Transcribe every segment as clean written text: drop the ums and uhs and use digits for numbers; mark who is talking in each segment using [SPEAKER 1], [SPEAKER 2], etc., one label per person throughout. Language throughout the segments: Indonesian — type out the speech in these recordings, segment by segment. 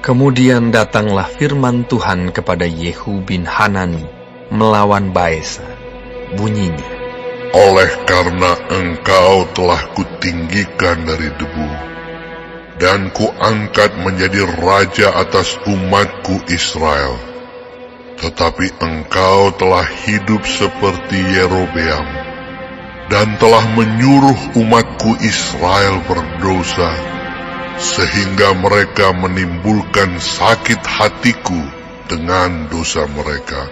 [SPEAKER 1] Kemudian datanglah firman Tuhan kepada Yehu bin Hanani melawan Baesa. Bunyinya,
[SPEAKER 2] oleh karena engkau telah kutinggikan dari debu, dan kuangkat menjadi raja atas umatku Israel, tetapi engkau telah hidup seperti Yerobeam, dan telah menyuruh umatku Israel berdosa, sehingga mereka menimbulkan sakit hatiku dengan dosa mereka.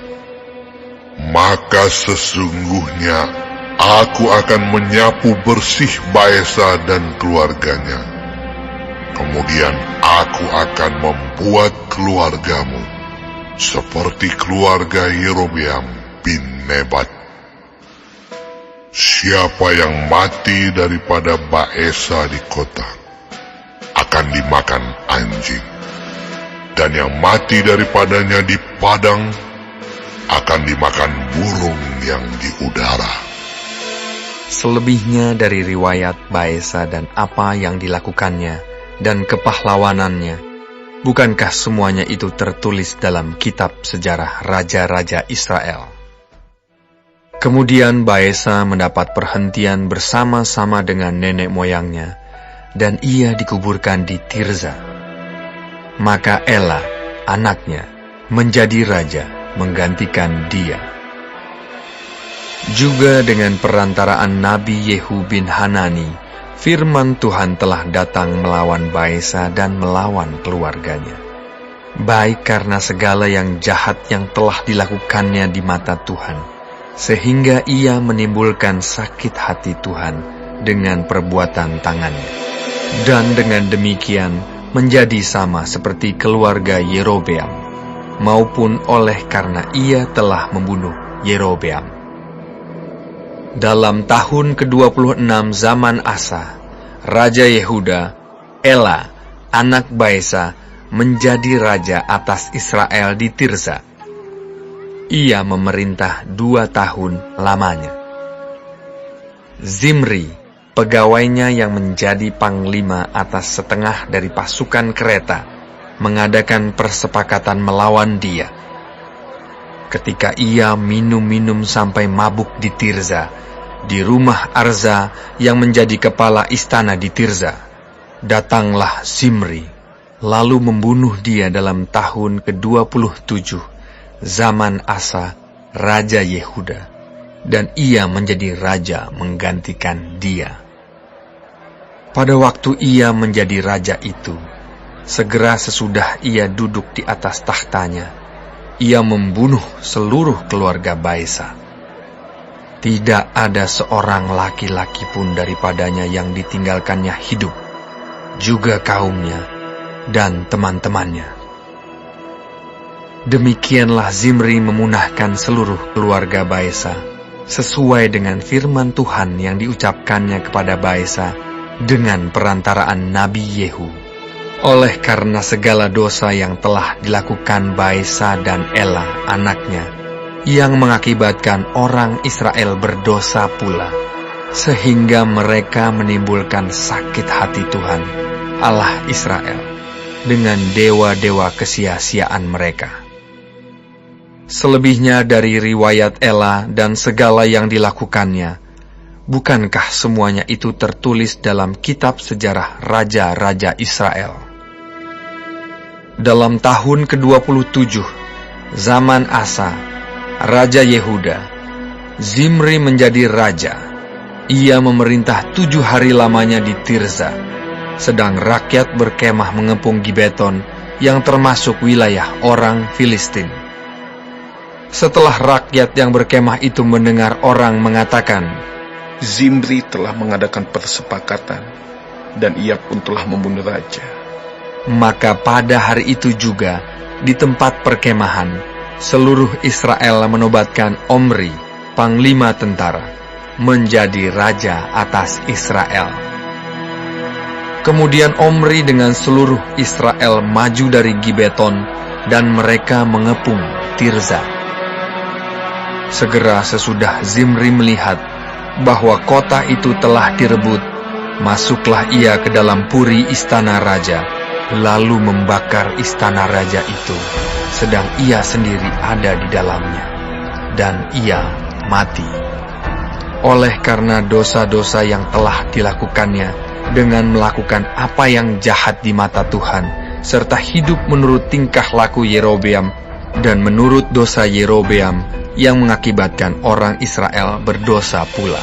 [SPEAKER 2] Maka sesungguhnya aku akan menyapu bersih Baesa dan keluarganya. Kemudian aku akan membuat keluargamu seperti keluarga Yerobeam bin Nebat. Siapa yang mati daripada Baesa di kota akan dimakan anjing, dan yang mati daripadanya di padang akan dimakan burung yang di udara.
[SPEAKER 1] Selebihnya dari riwayat Baesa dan apa yang dilakukannya dan kepahlawanannya, bukankah semuanya itu tertulis dalam kitab sejarah raja-raja Israel? Kemudian Baesa mendapat perhentian bersama-sama dengan nenek moyangnya, dan ia dikuburkan di Tirza. Maka Ela, anaknya, menjadi raja menggantikan dia. Juga dengan perantaraan Nabi Yehu bin Hanani, firman Tuhan telah datang melawan Baesa dan melawan keluarganya, baik karena segala yang jahat yang telah dilakukannya di mata Tuhan, sehingga ia menimbulkan sakit hati Tuhan dengan perbuatan tangannya. Dan dengan demikian menjadi sama seperti keluarga Yerobeam, maupun oleh karena ia telah membunuh Yerobeam. Dalam tahun ke-26 zaman Asa, Raja Yehuda, Ela, anak Baesa, menjadi raja atas Israel di Tirza. Ia memerintah 2 tahun lamanya. Zimri, pegawainya yang menjadi panglima atas setengah dari pasukan kereta, mengadakan persepakatan melawan dia. Ketika ia minum-minum sampai mabuk di Tirza, di rumah Arza yang menjadi kepala istana di Tirza, datanglah Zimri, lalu membunuh dia dalam tahun ke-27 zaman Asa, Raja Yehuda, dan ia menjadi raja menggantikan dia. Pada waktu ia menjadi raja itu, segera sesudah ia duduk di atas tahtanya, ia membunuh seluruh keluarga Baesa. Tidak ada seorang laki-laki pun daripadanya yang ditinggalkannya hidup, juga kaumnya dan teman-temannya. Demikianlah Zimri memunahkan seluruh keluarga Baesa, sesuai dengan firman Tuhan yang diucapkannya kepada Baesa dengan perantaraan Nabi Yehu, oleh karena segala dosa yang telah dilakukan Baesa dan Ela anaknya, yang mengakibatkan orang Israel berdosa pula, sehingga mereka menimbulkan sakit hati Tuhan, Allah Israel, dengan dewa-dewa kesia-siaan mereka. Selebihnya dari riwayat Ela dan segala yang dilakukannya, bukankah semuanya itu tertulis dalam kitab sejarah raja-raja Israel? Dalam tahun ke-27 zaman Asa, Raja Yehuda, Zimri menjadi raja. Ia memerintah 7 hari lamanya di Tirza, sedang rakyat berkemah mengepung Gibeton yang termasuk wilayah orang Filistin. Setelah rakyat yang berkemah itu mendengar orang mengatakan,
[SPEAKER 3] Zimri telah mengadakan persepakatan, dan ia pun telah membunuh raja.
[SPEAKER 1] Maka pada hari itu juga, di tempat perkemahan, seluruh Israel menobatkan Omri, panglima tentara, menjadi raja atas Israel. Kemudian Omri dengan seluruh Israel maju dari Gibeton, dan mereka mengepung Tirza. Segera sesudah Zimri melihat bahwa kota itu telah direbut, masuklah ia ke dalam puri istana raja, lalu membakar istana raja itu, sedang ia sendiri ada di dalamnya, dan ia mati. Oleh karena dosa-dosa yang telah dilakukannya dengan melakukan apa yang jahat di mata Tuhan, serta hidup menurut tingkah laku Yerobeam dan menurut dosa Yerobeam yang mengakibatkan orang Israel berdosa pula.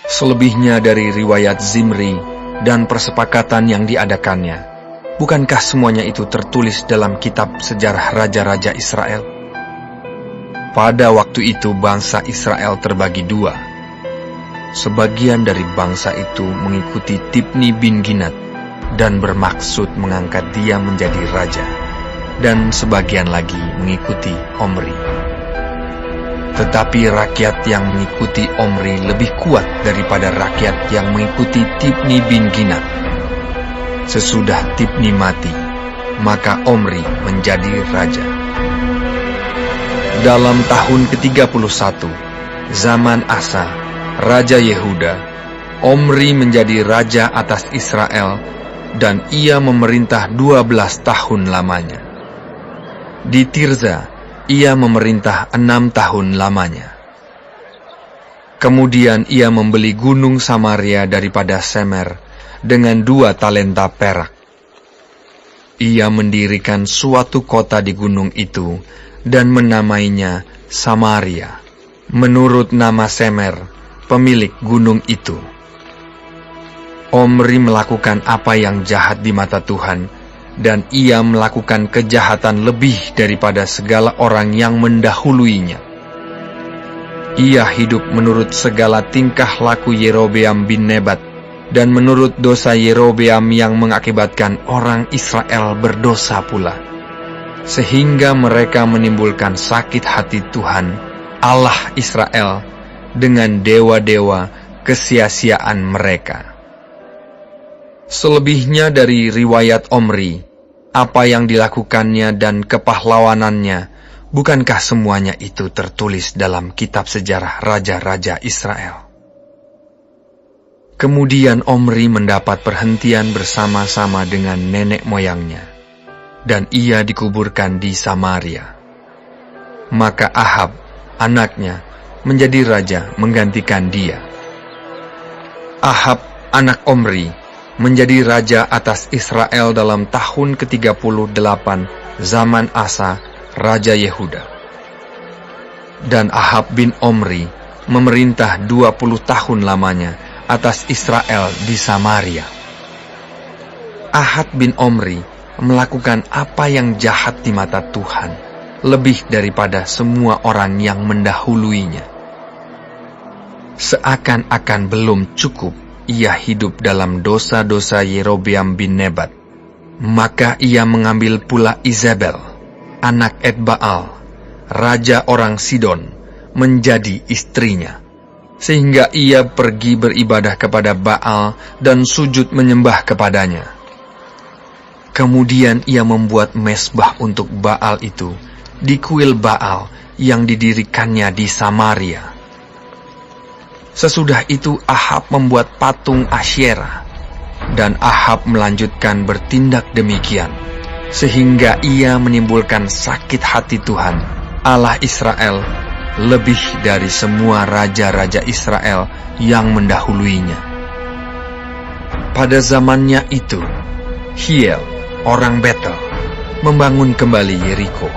[SPEAKER 1] Selebihnya dari riwayat Zimri dan persepakatan yang diadakannya, bukankah semuanya itu tertulis dalam kitab sejarah raja-raja Israel? Pada waktu itu bangsa Israel terbagi dua. Sebagian dari bangsa itu mengikuti Tibni bin Ginat dan bermaksud mengangkat dia menjadi raja, dan sebagian lagi mengikuti Omri. Tetapi rakyat yang mengikuti Omri lebih kuat daripada rakyat yang mengikuti Tibni bin Ginat. Sesudah Tibni mati, maka Omri menjadi raja. Dalam tahun ke-31, zaman Asa, Raja Yehuda, Omri menjadi raja atas Israel, dan ia memerintah 12 tahun lamanya. Di Tirza, ia memerintah 6 tahun lamanya. Kemudian ia membeli gunung Samaria daripada Semer dengan 2 talenta perak. Ia mendirikan suatu kota di gunung itu dan menamainya Samaria, menurut nama Semer, pemilik gunung itu. Omri melakukan apa yang jahat di mata Tuhan, dan ia melakukan kejahatan lebih daripada segala orang yang mendahuluinya. Ia hidup menurut segala tingkah laku Yerobeam bin Nebat, dan menurut dosa Yerobeam yang mengakibatkan orang Israel berdosa pula, sehingga mereka menimbulkan sakit hati Tuhan, Allah Israel, dengan dewa-dewa kesia-siaan mereka. Selebihnya dari riwayat Omri, apa yang dilakukannya dan kepahlawanannya, bukankah semuanya itu tertulis dalam kitab sejarah raja-raja Israel? Kemudian Omri mendapat perhentian bersama-sama dengan nenek moyangnya, dan ia dikuburkan di Samaria. Maka Ahab, anaknya, menjadi raja menggantikan dia. Ahab, anak Omri, menjadi raja atas Israel dalam tahun ke-38 zaman Asa, Raja Yehuda. Dan Ahab bin Omri memerintah 20 tahun lamanya atas Israel di Samaria. Ahab bin Omri melakukan apa yang jahat di mata Tuhan, lebih daripada semua orang yang mendahuluinya. Seakan-akan belum cukup ia hidup dalam dosa-dosa Yerobeam bin Nebat, maka ia mengambil pula Izabel, anak Etbaal, raja orang Sidon, menjadi istrinya, sehingga ia pergi beribadah kepada Baal dan sujud menyembah kepadanya. Kemudian ia membuat mezbah untuk Baal itu di kuil Baal yang didirikannya di Samaria. Sesudah itu Ahab membuat patung Asyera, dan Ahab melanjutkan bertindak demikian, sehingga ia menimbulkan sakit hati Tuhan, Allah Israel, lebih dari semua raja-raja Israel yang mendahuluinya. Pada zamannya itu, Hiel, orang Betel, membangun kembali Yeriko.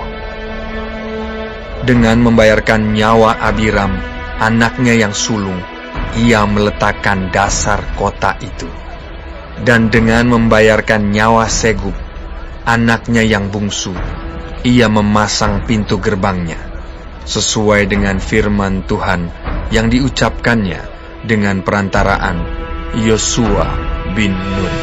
[SPEAKER 1] Dengan membayarkan nyawa Abiram, anaknya yang sulung, ia meletakkan dasar kota itu. Dan dengan membayarkan nyawa Segub, anaknya yang bungsu, ia memasang pintu gerbangnya, sesuai dengan firman Tuhan yang diucapkannya dengan perantaraan Yosua bin Nun.